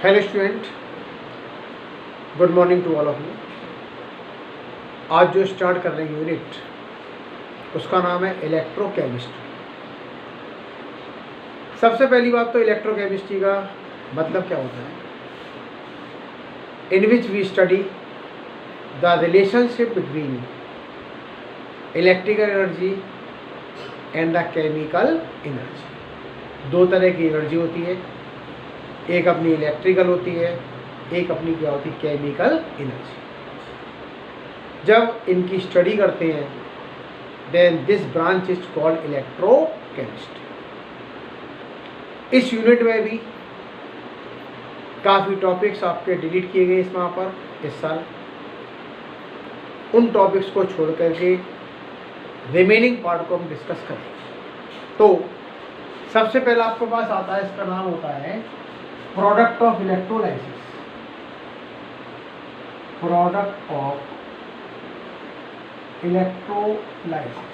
Hello student, good morning to all of you. आज जो start कर रहे हैं यूनिट, उसका नाम है इलेक्ट्रोकेमिस्ट्री। सबसे पहली बात तो इलेक्ट्रोकेमिस्ट्री का मतलब क्या होता है, in which we study the relationship between electrical energy and the chemical energy. दो तरह की एनर्जी होती है, एक अपनी इलेक्ट्रिकल होती है, एक अपनी क्या होती है, केमिकल एनर्जी। जब इनकी स्टडी करते हैं then this branch is called electrochemistry. इस यूनिट में भी काफ़ी टॉपिक्स आपके डिलीट किए गए इसमें पर इस साल। उन टॉपिक्स को छोड़ करके रिमेनिंग पार्ट को हम डिस्कस करेंगे। तो सबसे पहला आपके पास आता है, इसका नाम होता है product of electrolysis. Product of electrolysis,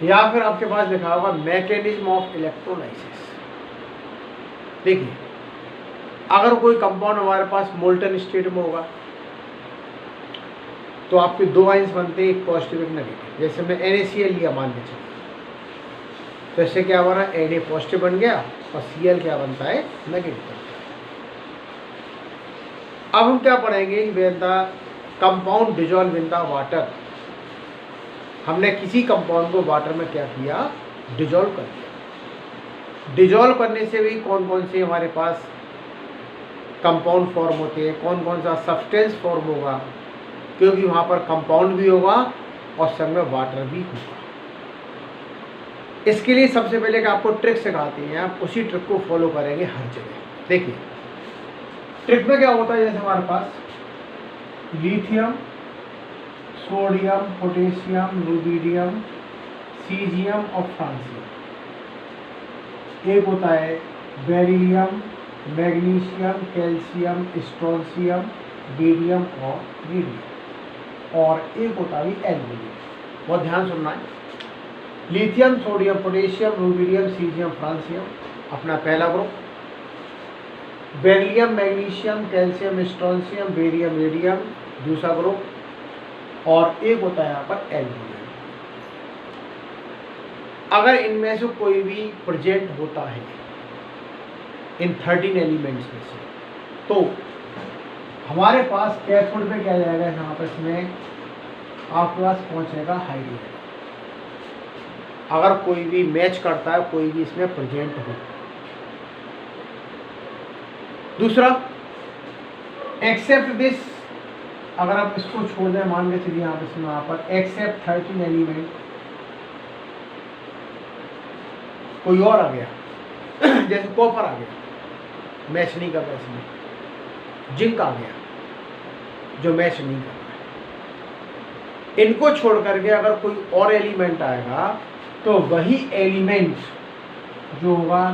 या फिर आपके पास लिखा होगा मैकेनिज्म ऑफ इलेक्ट्रोलाइसिस। देखिए, अगर कोई कंपाउंड हमारे पास मोल्टन स्टेट में होगा तो आपके दो आयंस बनते हैं, एक पॉजिटिव एक नेगेटिव। जैसे मैं NaCl लिया मान के चलिए, तो इससे क्या बना, Na पॉजिटिव बन गया और Cl क्या बनता है, नेगेटिव बनता है। अब हम क्या पढ़ेंगे, when the compound dissolve in the water. हमने किसी कंपाउंड को वाटर में क्या किया, डिजॉल्व कर दिया। डिजॉल्व करने से भी कौन कौन से हमारे पास कंपाउंड फॉर्म होते हैं, कौन कौन सा सब्सटेंस फॉर्म होगा, क्योंकि वहाँ पर कंपाउंड भी होगा और संग में वाटर भी होगा। इसके लिए सबसे पहले कि आपको ट्रिक सिखाते हैं, आप उसी ट्रिक को फॉलो करेंगे हर जगह। देखिए, ट्रिक में क्या होता है, जैसे हमारे पास lithium, sodium, potassium, rubidium, caesium और फ्रांसियम। एक होता है beryllium, magnesium, calcium, strontium, barium और रेडियम, और एक होता है एल्यूमिनियम। बहुत ध्यान सुनना है। Lithium, sodium, potassium, rubidium, caesium, francium अपना पहला group. Beryllium, magnesium, calcium, strontium, barium, radium दूसरा ग्रुप, और एक होता है यहाँ पर एल्यूमिनियम। अगर इनमें से कोई भी प्रेजेंट होता है इन 13 एलिमेंट्स में से, तो हमारे पास कैथोड में क्या जाएगा, यहाँ पर इसमें आपके पास पहुँचेगा हाइड्रोजन। अगर कोई भी मैच करता है, कोई भी इसमें प्रेजेंट हो। दूसरा, एक्सेप्ट दिस, अगर आप इसको छोड़ दें, मान के चलिए यहाँ पर एक्सेप्ट 13 एलिमेंट कोई और आ गया, जैसे कॉपर आ गया, मैच नहीं कर रहा इसमें। जिंक आ गया जो मैच नहीं कर रहा है। इनको छोड़ करके अगर कोई और एलिमेंट आएगा तो वही एलिमेंट जो होगा,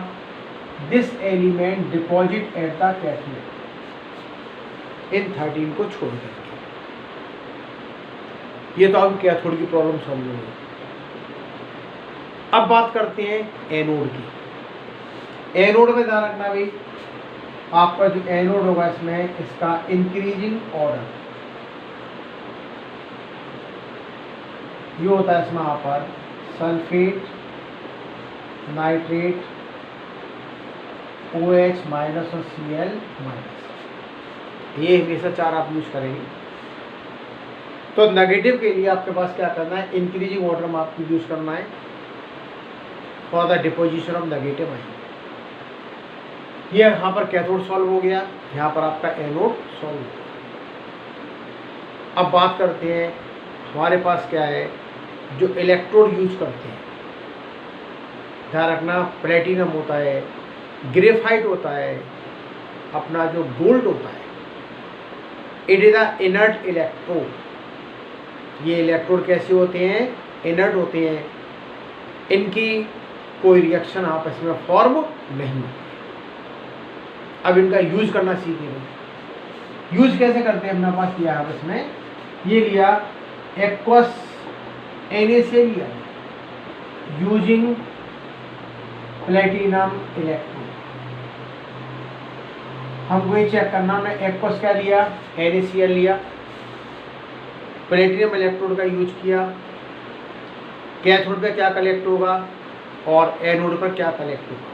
this element deposit at the cathode, इन 13 को छोड़ करके। ये तो अब कैथोड की प्रॉब्लम समझेंगे। अब बात करते हैं एनोड की। एनोड में ध्यान रखना भाई, आपका जो एनोड होगा इसमें इसका इंक्रीजिंग ऑर्डर ये होता है। इसमें यहाँ पर सल्फेट, नाइट्रेट, OH माइनस और Cl माइनस, ये हमेशा 4 आप यूज करेंगे। तो नेगेटिव के लिए आपके पास क्या करना है, इंक्रीजिंग ऑर्डर में आपको यूज करना है for the deposition of negative ion. ये यहाँ पर कैथोड सॉल्व हो गया, यहाँ पर आपका एनोड सॉल्व हो गया। अब बात करते हैं, हमारे पास क्या है, जो इलेक्ट्रोड यूज करते हैं, ध्यान रखना, प्लेटिनम होता है, ग्रेफाइट होता है, अपना जो गोल्ड होता है, it is a inert electrode. ये इलेक्ट्रोड कैसे होते हैं, इनर्ट होते हैं, इनकी कोई रिएक्शन आपस में फॉर्म नहीं होती। अब इनका यूज करना सीखेंगे। यूज कैसे करते हैं, अपने पास किया आपस में, ये लिया एक्वस NaCl लिया यूजिंग प्लेटिनम इलेक्ट्रोड। हमको ये चेक करना, हमने एक्वस क्या लिया, NaCl लिया, प्लेटिनम इलेक्ट्रोड का यूज किया, कैथोड पे क्या कलेक्ट होगा और एनोड पर क्या कलेक्ट होगा।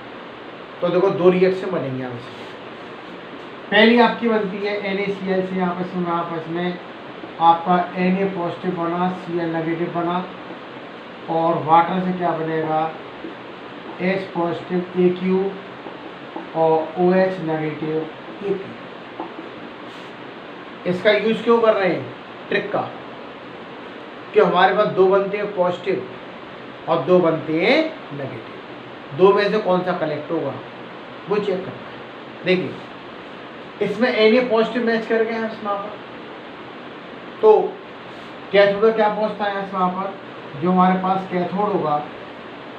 तो देखो दो रिएक्शन बनेंगे यहाँ से। पहली आपकी बनती है NaCl से, आपस में आपका Na पॉजिटिव बना, Cl नेगेटिव बना, और वाटर से क्या बनेगा, H पॉजिटिव Aq और OH नेगेटिव Ap। इसका यूज क्यों कर रहे हैं, ट्रिक का, कि हमारे पास दो बनते हैं पॉजिटिव और दो बनते हैं नेगेटिव, दो में से कौन सा कलेक्ट होगा वो चेक करना है। देखिए इसमें Na पॉजिटिव मैच कर गया है इसमें पर, तो कैथोड में क्या पहुंचता है इसमें पर, जो हमारे पास कैथोड होगा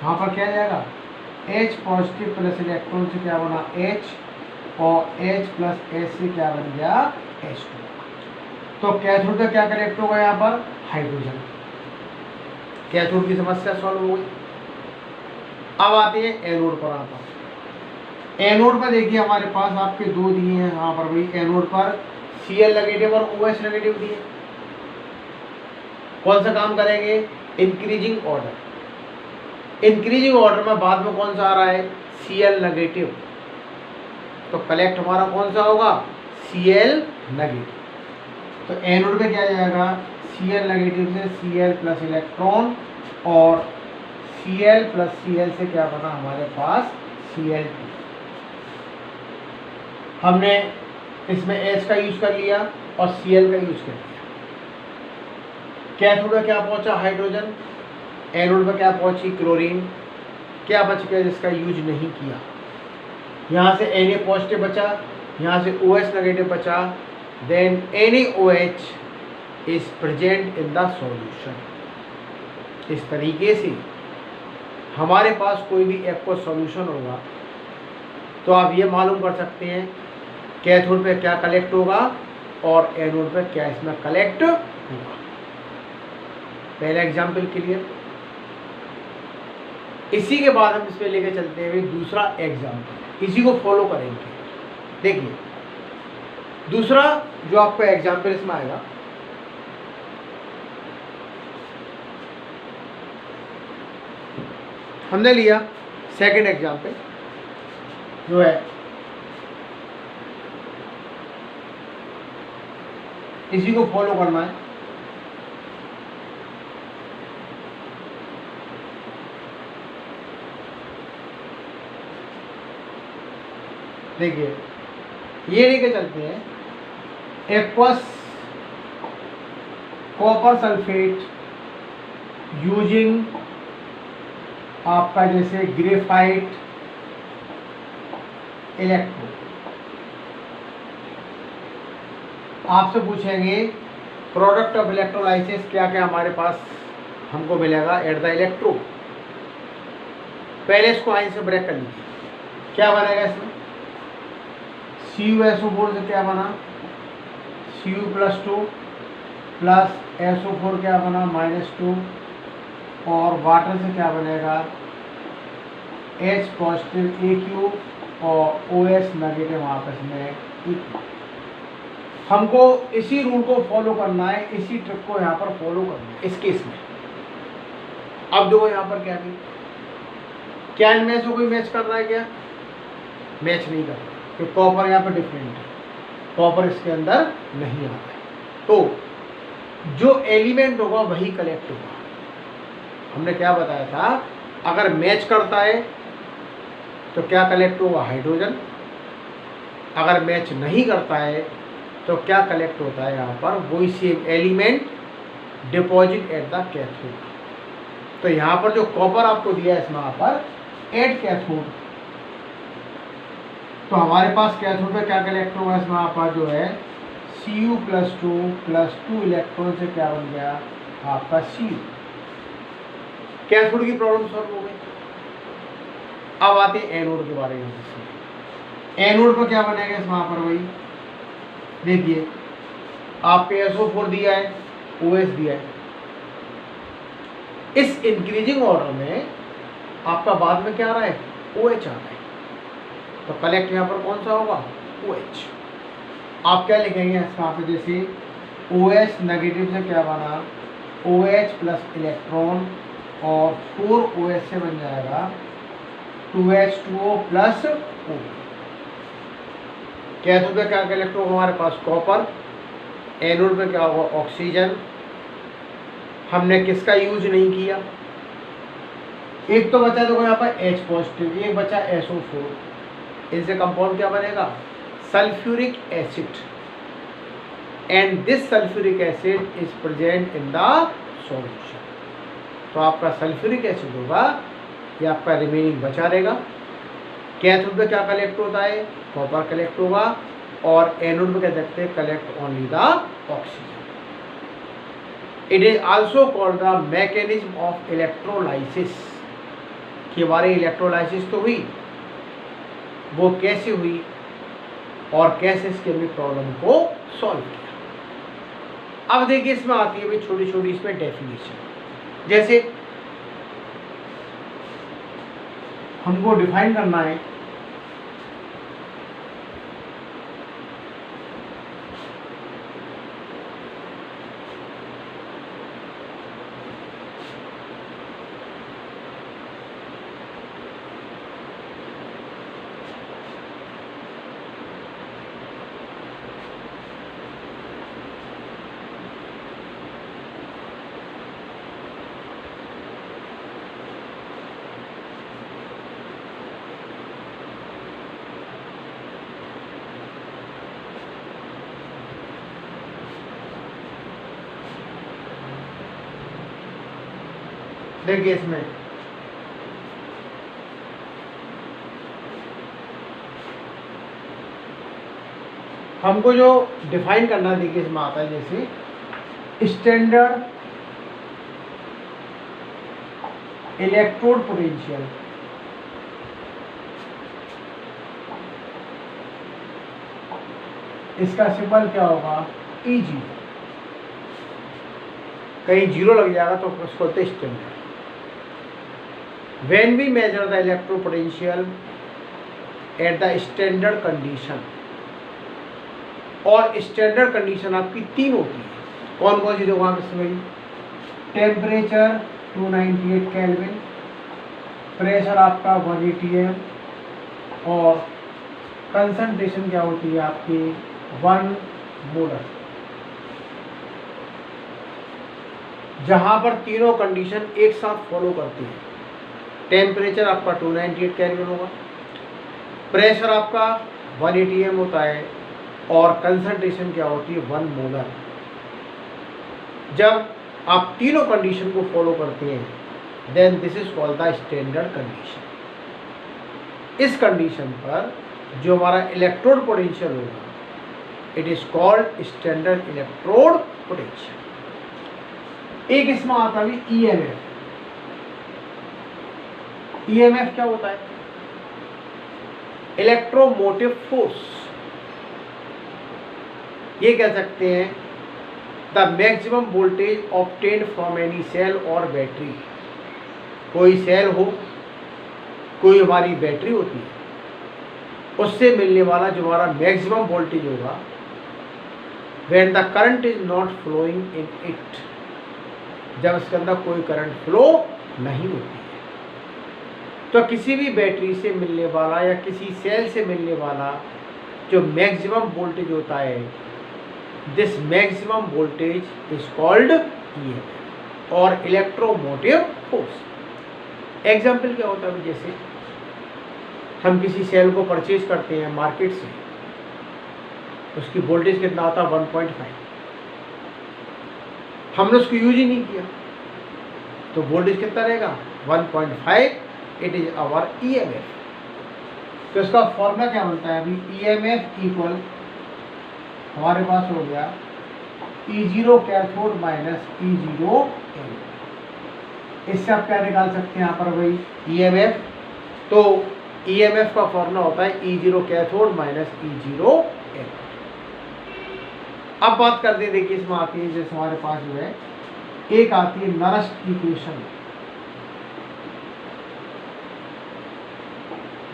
वहाँ पर क्या जाएगा, H पॉजिटिव प्लस इलेक्ट्रॉन से क्या बना H, और H प्लस H से क्या बन गया H2। तो कैथोड का क्या कलेक्ट होगा यहाँ पर, हाइड्रोजन। कैथोड की समस्या सॉल्व हो गई। अब आते हैं एनोड पर। आता एनोड पर देखिए हमारे पास आपके दो दिए हैं यहाँ पर भाई, एनोड पर Cl नेगेटिव और OH नेगेटिव दिए। कौन सा काम करेंगे, इंक्रीजिंग ऑर्डर। इंक्रीजिंग ऑर्डर में बाद में कौन सा आ रहा है, Cl नेगेटिव, तो कलेक्ट हमारा कौन सा होगा, Cl नेगेटिव। तो एनोड में क्या जाएगा, Cl नेगेटिव से Cl प्लस इलेक्ट्रॉन, और Cl प्लस Cl से क्या बना हमारे पास Cl2। हमने इसमें H का यूज कर लिया और Cl का यूज कर लिया। कैथोड में क्या पहुंचा, हाइड्रोजन, एनोड में क्या पहुंची, क्लोरीन। क्या बच गया जिसका यूज नहीं किया, यहाँ से Na पॉजिटिव बचा, यहाँ से OH नेगेटिव बचा, then NaOH is present in the solution. इस तरीके से हमारे पास कोई भी एक्वस सॉल्यूशन होगा तो आप ये मालूम कर सकते हैं कैथोड पे क्या कलेक्ट होगा और एनोड पे क्या इसमें कलेक्ट होगा। पहला एग्जाम्पल क्लियर। इसी के बाद हम इसमें लेके चलते हैं दूसरा एग्जाम्पल, इसी को फॉलो करेंगे। देखिए दूसरा जो आपका एग्जाम्पल इसमें आएगा, हमने लिया सेकंड एग्जाम्पल जो है, इसी को फॉलो करना है। देखिए ये लेके चलते हैं, एक्वस कॉपर सल्फेट यूजिंग आपका जैसे ग्रेफाइट इलेक्ट्रोड। आपसे पूछेंगे प्रोडक्ट ऑफ इलेक्ट्रोलाइसिस क्या क्या हमारे पास हमको मिलेगा एट द इलेक्ट्रोड। पहले इसको आइन से ब्रेक कर लीजिए, क्या बनेगा इसमें, CuSO4 से क्या बना, Cu+2 प्लस SO4 क्या बना -2, और वाटर से क्या बनेगा H पॉजिटिव Aq और OH नेगेटिव आपस में Aq। हमको इसी रूल को फॉलो करना है, इसी ट्रिक को यहाँ पर फॉलो करना है इस केस में। अब देखो यहाँ पर क्या इनमें से कोई मैच कर रहा है, क्या मैच नहीं कर रहा, तो कॉपर यहाँ पर डिफरेंट है, कॉपर इसके अंदर नहीं आ रहा है। तो जो एलिमेंट होगा वही कलेक्ट होगा। हमने क्या बताया था, अगर मैच करता है तो क्या कलेक्ट होगा, हाइड्रोजन। अगर मैच नहीं करता है तो क्या कलेक्ट होता है यहाँ पर, वही same element deposit at the cathode. तो यहाँ पर जो कॉपर आपको दिया है इसमें यहाँ पर एट कैथोड, तो हमारे पास कैथोड पे क्या कलेक्ट होगा इसमें यहाँ पर जो है Cu+2 प्लस 2 इलेक्ट्रॉन से क्या बन गया आपका Cu। कैथोड की प्रॉब्लम सॉल्व हो गई। अब आते हैं एनोड के बारे में। एनोड पर क्या बनेगा इसमें यहाँ पर वही, देखिए आपके SO4 दिया है, OH दिया है। इस इंक्रीजिंग ऑर्डर में आपका बाद में क्या आ रहा है, OH आ रहा है, तो कलेक्ट यहाँ पर कौन सा होगा, OH। आप क्या लिखेंगे यहाँ पे, जैसे OH नेगेटिव से क्या बना, OH प्लस इलेक्ट्रॉन और 4OH से बन जाएगा 2H2O प्लस O। कैथोड पे क्या इलेक्ट्रॉन हमारे पास कॉपर, एनोड पे क्या होगा ऑक्सीजन। हमने किसका यूज नहीं किया, एक तो बचा देखो यहाँ पर H पॉजिटिव, एक बचा SO4। इनसे कंपाउंड क्या बनेगा, sulphuric acid, and this sulphuric acid is present in the solution. तो आपका सल्फ्यूरिक एसिड होगा, ये आपका रिमेनिंग बचा रहेगा। कैथोड पे क्या कलेक्ट होता है, कॉपर कलेक्ट होगा, और एनोड में क्या देखते हैं, collect only the oxygen. It is also called the mechanism of electrolysis, कि हमारी इलेक्ट्रोलाइसिस तो हुई, वो कैसे हुई और कैसे इसके भी प्रॉब्लम को सॉल्व किया। अब देखिए इसमें आती है भाई छोटी छोटी इसमें डेफिनेशन। जैसे हमको डिफाइन करना है देखिए इसमें हमको जो डिफाइन करना, देखिए इसमें आता है जैसे स्टैंडर्ड इलेक्ट्रोड पोटेंशियल, इसका सिंबल क्या होगा, Eg। कहीं जीरो लग जाएगा तो उसको बोलते standard. When we measure the electrode potential at the standard condition, और स्टैंडर्ड कंडीशन आपकी तीन होती है, कौन कौन सी देखो आप इसमें, टेम्परेचर 298 केल्विन, प्रेशर आपका 1 atm, और कंसंट्रेशन क्या होती है आपकी 1 मोलर। जहां पर तीनों कंडीशन एक साथ फॉलो करती है, टेम्परेचर आपका 298 केल्विन होगा, प्रेशर आपका 1 atm होता है, और कंसंट्रेशन क्या होती है 1 मोलर। जब आप तीनों कंडीशन को फॉलो करते हैं then this is called the standard condition. इस कंडीशन पर जो हमारा इलेक्ट्रोड पोटेंशियल होगा it is called standard electrode potential. एक इसमें आता है EMF। EMF क्या होता है, इलेक्ट्रोमोटिव फोर्स। ये कह सकते हैं the maximum voltage obtained from any cell or battery. कोई सेल हो, कोई हमारी बैटरी होती है, उससे मिलने वाला जो हमारा मैक्सिमम वोल्टेज होगा when the current is not flowing in it, जब इसके अंदर कोई करंट फ्लो नहीं होती है। तो किसी भी बैटरी से मिलने वाला या किसी सेल से मिलने वाला जो मैक्सिमम वोल्टेज होता है, this maximum voltage is called EMF और इलेक्ट्रोमोटिव फोर्स। एग्जाम्पल क्या होता है, जैसे हम किसी सेल को परचेज करते हैं मार्केट से, उसकी वोल्टेज कितना आता है 1.5, हमने उसको यूज ही नहीं किया तो वोल्टेज कितना रहेगा 1.5, इट इज आवर EMF। तो इसका फॉर्मूला क्या बनता है अभी, EMF इक्वल हमारे पास हो गया E0 cathode minus E0 anode. इससे आप क्या निकाल सकते हैं यहाँ पर भाई EMF, तो EMF का फॉर्मूला होता है E0 cathode minus E0 anode. अब बात करते हैं, देखिए इसमें आती है जैसे हमारे पास जो है एक आती है नरस्ट इक्वेशन।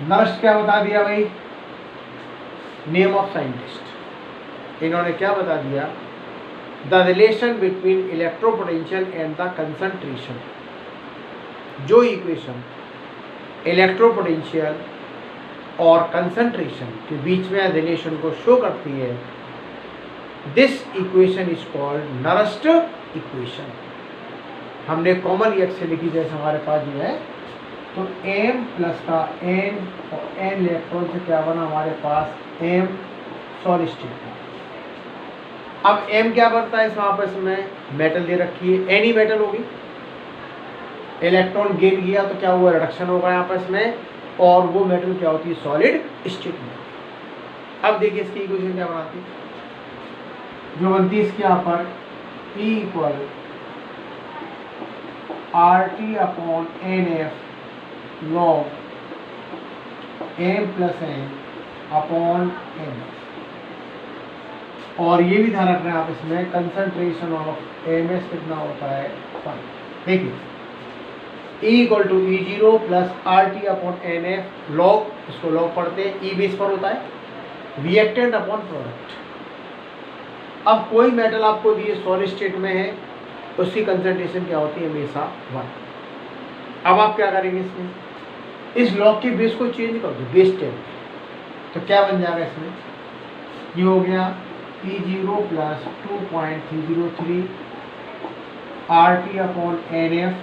नरस्ट क्या बता दिया भाई, नेम ऑफ साइंटिस्ट। इन्होंने क्या बता दिया, the relation between इलेक्ट्रोपोटेंशियल and the concentration. जो इक्वेशन इलेक्ट्रोपोटेंशियल और कंसंट्रेशन के बीच में रिलेशन को शो करती है, this equation is called Nernst equation. हमने कॉमन रिएक्शन लिखी, जैसे हमारे पास जो है तो m प्लस का n और n इलेक्ट्रॉन से क्या बना हमारे पास m सॉलिड स्टेट का। अब m क्या बनता है इसमें, आपस में मेटल दे रखी है, n ही मेटल होगी, इलेक्ट्रॉन गेन किया तो क्या हुआ, रिडक्शन होगा आपस में, और वो मेटल क्या होती है, सॉलिड स्टेट में। अब देखिए इसकी इक्वेशन क्या बनाती है, जो बनती है इसके यहाँ पर E equal RT upon NF log m plus n upon n। और ये भी ध्यान रखना है आप इसमें, कंसंट्रेशन ऑफ एमएस कितना होता है 1। देखिए E equal to E0 plus RT upon NF log, इसको log पढ़ते हैं, E बेस पर होता है, रिएक्टेंट अपॉन प्रोडक्ट। अब कोई मेटल आपको दिए सॉलिड स्टेट में है, उसकी कंसंट्रेशन क्या होती है, हमेशा 1। अब आप क्या करेंगे इसमें, इस लॉग के बेस को चेंज कर दो बेस 10, तो क्या बन जाएगा इसमें, ये हो गया E0 plus 2.303 RT upon NF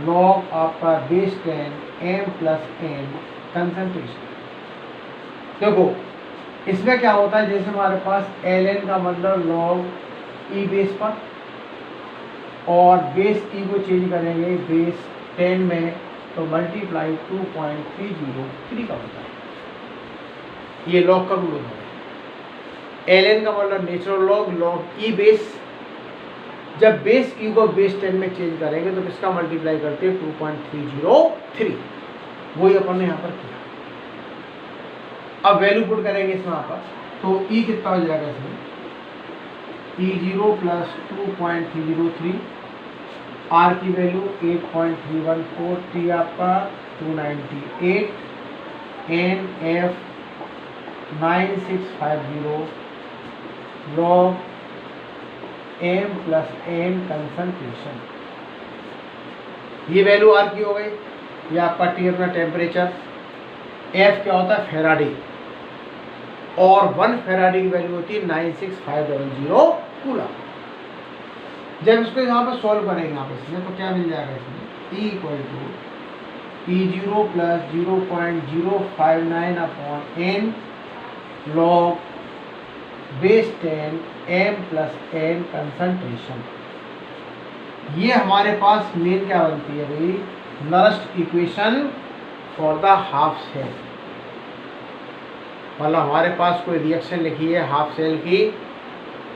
log आपका base 10 m plus n concentration. देखो इसमें क्या होता है, जैसे हमारे पास ln का मतलब लॉग E बेस पर, और बेस E को चेंज करेंगे बेस 10 में, तो मल्टीप्लाई 2.303 का होता है, ये लॉग का रूल होता है। ln का मतलब natural log, log E base, जब बेस E को बेस 10 में चेंज करेंगे तो किसका मल्टीप्लाई करते हैं, 2.303, वही अपन ने यहाँ पर किया। अब वैल्यू पुट करेंगे इसमें यहाँ पर, तो E कितना हो जाएगा इसमें, E0 प्लस 2.303, R की वैल्यू 8.314, T आपका 298, NF 9650 log m plus n concentration. ये वैल्यू R की हो गई, ये आपका T अपना टेम्परेचर, F क्या होता है, फेराडे, और 1 फेराडे की वैल्यू होती है 96500 कूलम। जब इसको यहाँ पर सॉल्व करेंगे आप इसमें, तो क्या मिल जाएगा इसमें, E equal to E0 plus 0.059 upon n log base 10 m plus n concentration. ये हमारे पास मेन क्या बनती है भाई, Nernst equation for the half cell. मतलब हमारे पास कोई रिएक्शन लिखी है हाफ सेल की,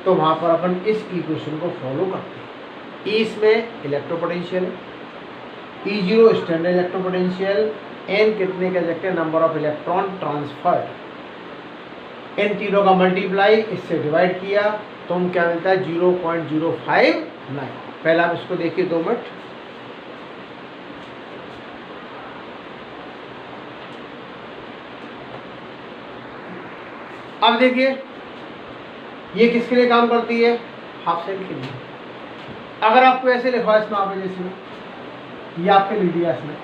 तो वहाँ पर अपन इस इक्वेशन को फॉलो करते हैं। E इसमें इलेक्ट्रोपोटेंशियल है, E0 स्टैंडर्ड इलेक्ट्रोपोटेंशियल, n कितने के देखते हैं, नंबर ऑफ इलेक्ट्रॉन ट्रांसफर्ड, इन तीनों का मल्टीप्लाई इससे डिवाइड किया तो हम क्या मिलता है, 0.059। पहले आप इसको देखिए 2 मिनट। अब देखिए ये किसके लिए काम करती है, हाफ सेल के लिए। अगर आपको ऐसे लिखा इसमें आप जैसे ये आपके लिख दिया इसमें,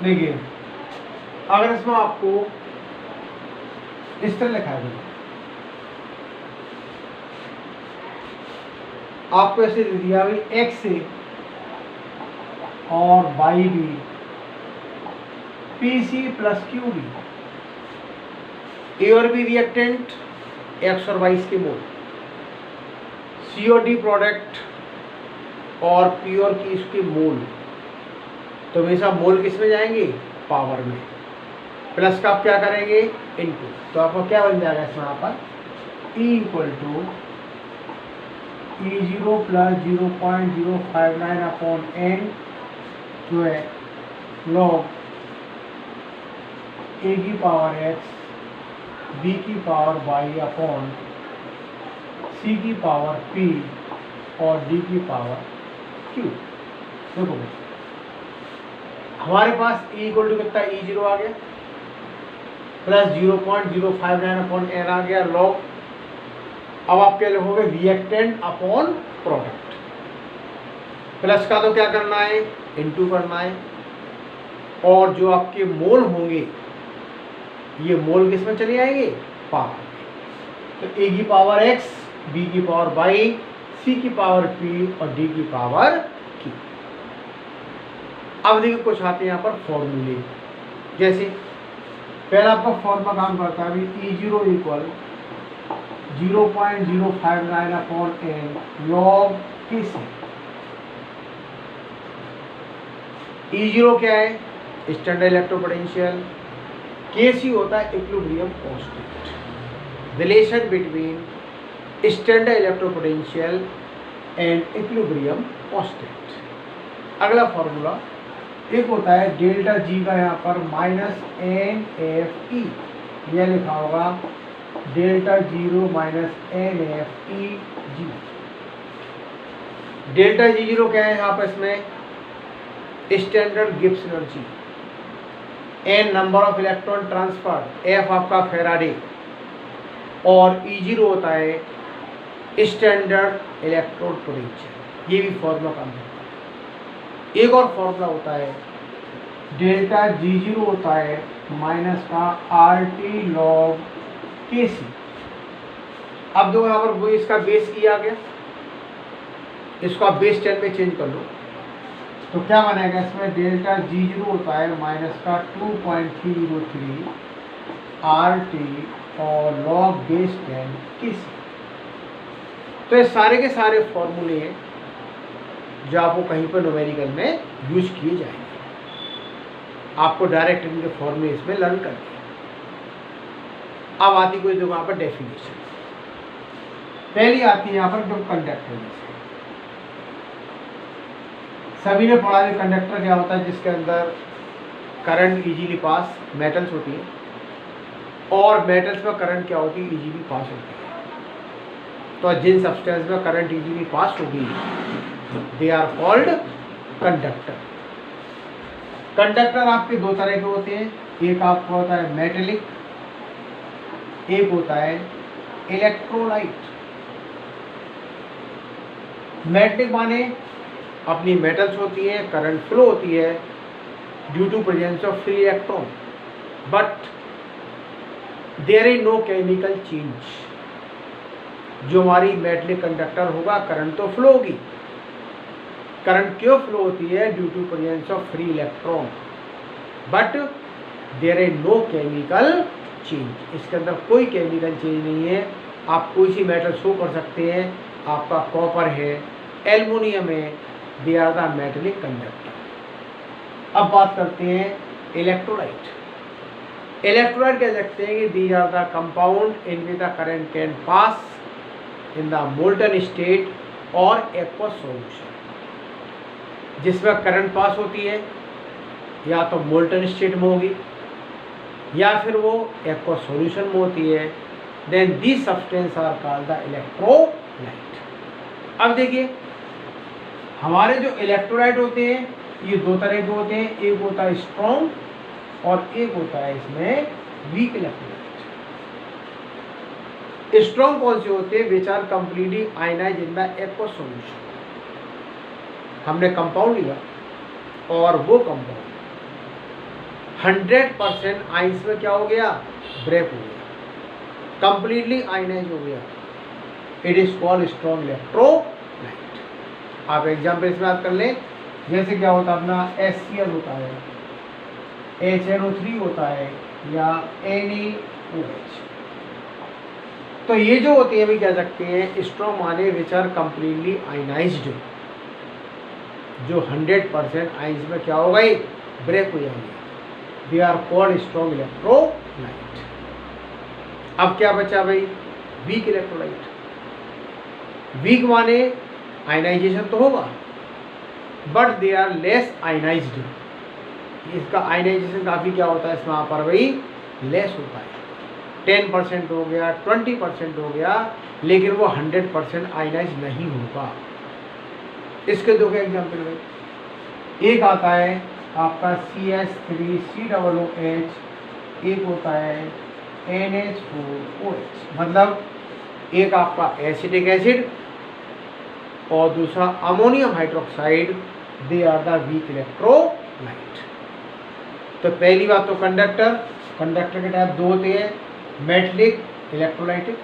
देखिए अगर इसमें आपको इस तरह लिखा है, आपको ऐसे दे दिया भाई एक्स ए और y b p c plus q b, a और बी रिएक्टेंट, एक्स और वाई के मोल, सी और डी प्रोडक्ट और पी और की इसके मोल, तो हमेशा मोल किस में जाएंगे, पावर में। प्लस का आप क्या करेंगे, इनटू, तो आपको क्या बन जाएगा इसमें यहाँ पर E equal to E0 plus 0.059 upon n जो है log a की पावर x b की पावर y अपॉन c की पावर p और d की पावर q। देखो हमारे पास E इक्वल टू कितना, E0 आ गया प्लस 0.059 अपॉन n आ गया log, अब आप क्या लिखोगे, रिएक्टेंट अपॉन प्रोडक्ट। प्लस का तो क्या करना है, इनटू करना है, और जो आपके मोल होंगे ये मोल किस में चले आएंगे, पावर में। तो a की पावर x, b की पावर y, c की पावर p और d की पावर q। अब देखिए कुछ आते हैं यहाँ पर फॉर्मूले, जैसे पहला आपका फॉर्मूला काम करता है अभी E0 equal 0.059 upon n log Kc। E0 क्या है, स्टैंडर्ड इलेक्ट्रो पोटेंशियल, Kc होता है equilibrium constant, relation between standard electro potential and equilibrium constant. अगला फॉर्मूला एक होता है डेल्टा जी का यहाँ पर माइनस NFE, यह लिखा होगा डेल्टा 0 माइनस NFE जी। डेल्टा G0 क्या है यहाँ पर, इसमें standard Gibbs energy, n number of electron transfer, F आपका फैराडे, और E0 होता है स्टैंडर्ड इलेक्ट्रोड पोटेंशियल। ये भी फॉर्मूला काम करता है। एक और फॉर्मूला होता है डेल्टा G0 होता है माइनस का RT log Kc। अब दो यहाँ पर वो इसका बेस E आ गया, इसको आप बेस 10 में चेंज कर लो तो क्या बनेगा, इसमें डेल्टा G0 होता है माइनस का 2.303 RT और log बेस 10 Kc। तो ये सारे के सारे फॉर्मूले हैं जो आपको कहीं पर न्यूमेरिकल में यूज किए जाएंगे। आपको डायरेक्ट इनके फॉर्मूले इसमें लर्न करने हैं। अब आती कोई जो वहाँ पर डेफिनेशन, पहली आती है यहाँ पर जो कंडक्टर। सभी ने पढ़ा है कंडक्टर क्या होता है, जिसके अंदर करंट इजीली पास, मेटल्स होती है, और मेटल्स में करंट क्या होती है, इजीली पास होती है। तो जिन सब्सटेंस में करंट इजीली पास होगी they are called conductor. Conductor आपके दो तरह के होते हैं, एक आपका होता है मेटेलिक, एक होता है इलेक्ट्रोलाइट। मेटेलिक माने अपनी मेटल्स होती है, करंट फ्लो होती है due to presence of free electron, but there is no chemical change. जो हमारी मेटेलिक कंडक्टर होगा करंट तो फ्लो होगी, करंट क्यों फ्लो होती है, due to presence of free electron, but there is no chemical change. इसके अंदर कोई केमिकल चेंज नहीं है। आप कोई सी मेटल शो कर सकते हैं, आपका कॉपर है, एल्युमिनियम है, they are the metallic conductor. अब बात करते हैं इलेक्ट्रोलाइट। इलेक्ट्रोलाइट कह सकते हैं कि these are the compound in which the current can pass in the molten state or aqueous solution. जिसमें करंट पास होती है या तो मोल्टन स्टेट में होगी या फिर वो एक्वस सॉल्यूशन में होती है, then this substance are called the electrolyte. अब देखिए हमारे जो इलेक्ट्रोलाइट होते हैं ये दो तरह के होते हैं, एक होता है स्ट्रॉन्ग और एक होता है इसमें वीक इलेक्ट्रोलाइट। स्ट्रॉन्ग कौन से होते हैं, which are completely ionized in the aqueous solution. हमने कंपाउंड लिया और वो कंपाउंड 100% आइंस में क्या हो गया, ब्रेक हो गया, कंप्लीटली आयनाइज हो गया। It is called strong electrolyte. आप एग्जाम्पल इसमें याद कर लें, जैसे क्या होता है अपना HCl होता है, HNO3 होता है या NaOH। तो ये जो होती है भी कह सकते हैं स्ट्रॉन्ग माने विच आर कंप्लीटली आयनाइज्ड, जो 100% आइंस में क्या हो गई, ब्रेक हो जाएंगे। They are called strong electrolyte. अब क्या बचा भाई, वीक इलेक्ट्रोलाइट। वीक माने आयनाइजेशन तो होगा but they are less ionized. इसका आयनाइजेशन काफ़ी क्या होता है, इसमें यहाँ पर भाई लेस होता है, 10% हो गया, 20% हो गया, लेकिन वो 100% आयनाइज नहीं होगा। इसके दो एग्जाम्पल में, एक आता है आपका CH3COOH, एक होता है NH4OH। मतलब एक आपका एसिटिक एसिड और दूसरा ammonium hydroxide, they are the weak electrolyte. तो पहली बात तो कंडक्टर के टाइप दो होते हैं, मेटलिक, इलेक्ट्रोलाइटिक।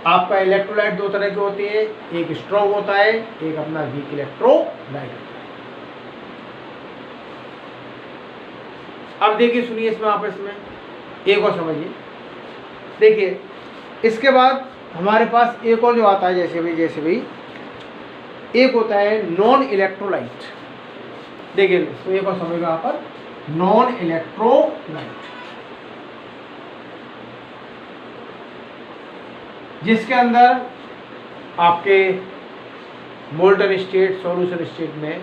आपका इलेक्ट्रोलाइट दो तरह के होते हैं, एक स्ट्रॉन्ग होता है, एक अपना वीक इलेक्ट्रोलाइट होता है। अब देखिए सुनिए इसमें आपस में एक और समझिए। देखिए इसके बाद हमारे पास एक और जो आता है, जैसे भी एक होता है नॉन इलेक्ट्रोलाइट। देखिए इसमें एक और समझ यहाँ पर, नॉन इलेक्ट्रोलाइट, जिसके अंदर आपके मोल्टन स्टेट, सॉल्यूशन स्टेट में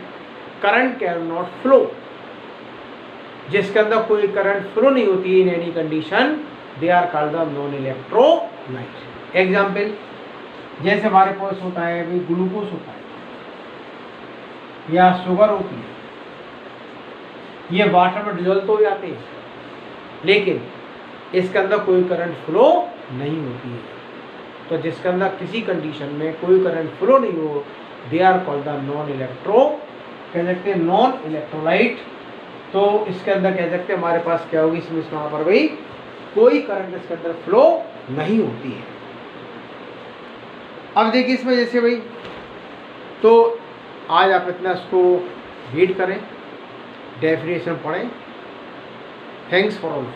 करंट कैन नॉट फ्लो, जिसके अंदर कोई करंट फ्लो नहीं होती in any condition, they are called the non electrolyte. Example, जैसे हमारे पास होता है भी ग्लूकोज होता है या शुगर होती है, ये वाटर में डिजोल्व तो हो जाते हैं, लेकिन इसके अंदर कोई करंट फ्लो नहीं होती है। तो जिसके अंदर किसी कंडीशन में कोई करंट फ्लो नहीं हो, they are called the non electro, कह सकते हैं नॉन इलेक्ट्रोलाइट। तो इसके अंदर कह सकते हैं हमारे पास क्या होगी, इसमें वहाँ पर भाई कोई करंट इसके अंदर फ्लो नहीं होती है। अब देखिए इसमें जैसे भाई, तो आज आप इतना इसको रीड करें, डेफिनेशन पढ़ें। Thanks for all.